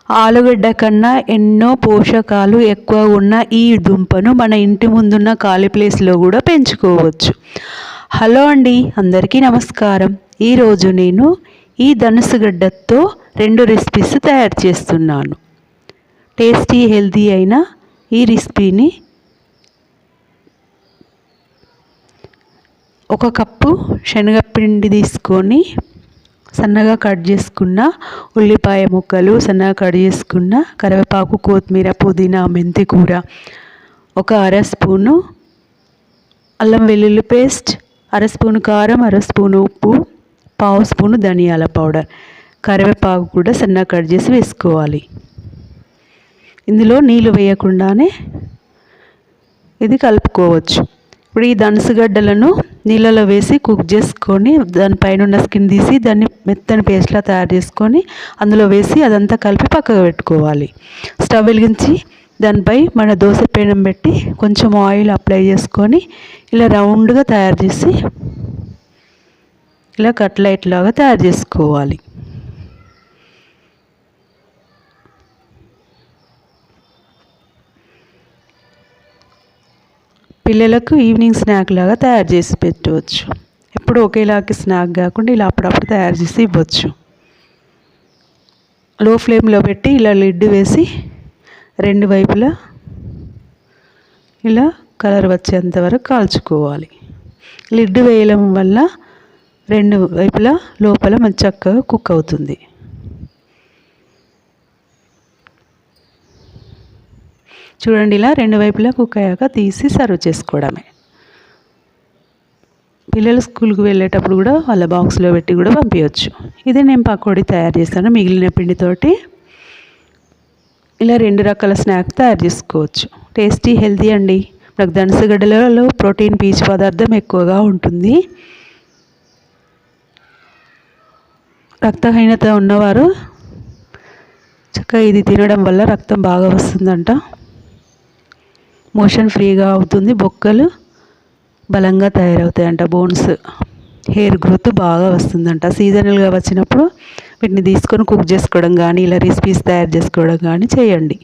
ఆలుగడ్డ కన్నా ఎన్నో పోషకాలు ఎక్కువ ఉన్న ఈ దుంపను మన ఇంటి ముందున్న ఖాళీ ప్లేస్లో కూడా పెంచుకోవచ్చు. హలో అండి, అందరికీ నమస్కారం. ఈరోజు నేను ఈ ధనుసుగడ్డతో 2 రెసిపీస్ తయారు చేస్తున్నాను. టేస్టీ హెల్తీ అయిన ఈ రెసిపీని 1 కప్పు శనగపిండి తీసుకొని సన్నగా కట్ చేసుకున్న ఉల్లిపాయ ముక్కలు, సన్నగా కట్ చేసుకున్న కరివేపాకు, కొత్తిమీర, పుదీనా, మెంతి కూర, 1 అర స్పూను అల్లం వెల్లుల్లి పేస్ట్, 1 స్పూను కారం, 1 స్పూను ఉప్పు, 1/2 స్పూను ధనియాల పౌడర్, కరివేపాకు కూడా సన్నగా కట్ చేసి వేసుకోవాలి. ఇందులో నీళ్ళు వేయకుండానే ఇది కలుపుకోవచ్చు. ఇప్పుడు ఈ ధనుసుగడ్డలను నీళ్ళలో వేసి కుక్ చేసుకొని దానిపైన ఉన్న స్కిన్ తీసి దాన్ని మెత్తని పేస్ట్లా తయారు చేసుకొని అందులో వేసి అదంతా కలిపి పక్కకు పెట్టుకోవాలి. స్టవ్ వెలిగించి దానిపై మన దోశ పెనం పెట్టి కొంచెం ఆయిల్ అప్లై చేసుకొని ఇలా రౌండ్గా తయారు చేసి ఇలా కట్లెట్ లాగా తయారు చేసుకోవాలి. పిల్లలకు ఈవినింగ్ స్నాక్ లాగా తయారు చేసి పెట్టవచ్చు. ఎప్పుడు ఒకేలాగా స్నాక్ కాకుండా ఇలా అప్పుడప్పుడు తయారు చేసి ఇవ్వచ్చు. లో ఫ్లేమ్లో పెట్టి ఇలా లిడ్ వేసి 2 వైపులా ఇలా కలర్ వచ్చేంత వరకు కాల్చుకోవాలి. లిడ్ వేయడం వల్ల 2 వైపులా లోపల మంచి చక్కగా కుక్ అవుతుంది. చూడండి, ఇలా 2 వైపులా కుక్ అయ్యాక తీసి సర్వ్ చేసుకోవడమే. పిల్లలు స్కూల్కి వెళ్ళేటప్పుడు కూడా వాళ్ళ బాక్స్లో పెట్టి కూడా పంపించవచ్చు. ఇదే నేను పకోడీ తయారు చేస్తాను. మిగిలిన పిండితోటి ఇలా 2 రకాల స్నాక్ తయారు చేసుకోవచ్చు. టేస్టీ హెల్తీ అండి. మనకు ధనుసుగడ్డలలో ప్రోటీన్, పీచు పదార్థం ఎక్కువగా ఉంటుంది. రక్తహీనత ఉన్నవారు చక్కగా ఇది తినడం వల్ల రక్తం బాగా వస్తుందంట. మోషన్ ఫ్రీగా అవుతుంది. బొక్కలు బలంగా తయారవుతాయంట. బోన్స్, హెయిర్ గ్రోత్ బాగా వస్తుందంట. సీజనల్గా వచ్చినప్పుడు వీటిని తీసుకొని కుక్ చేసుకోవడం కానీ ఇలా రెసిపీస్ తయారు చేసుకోవడం కానీ చేయండి.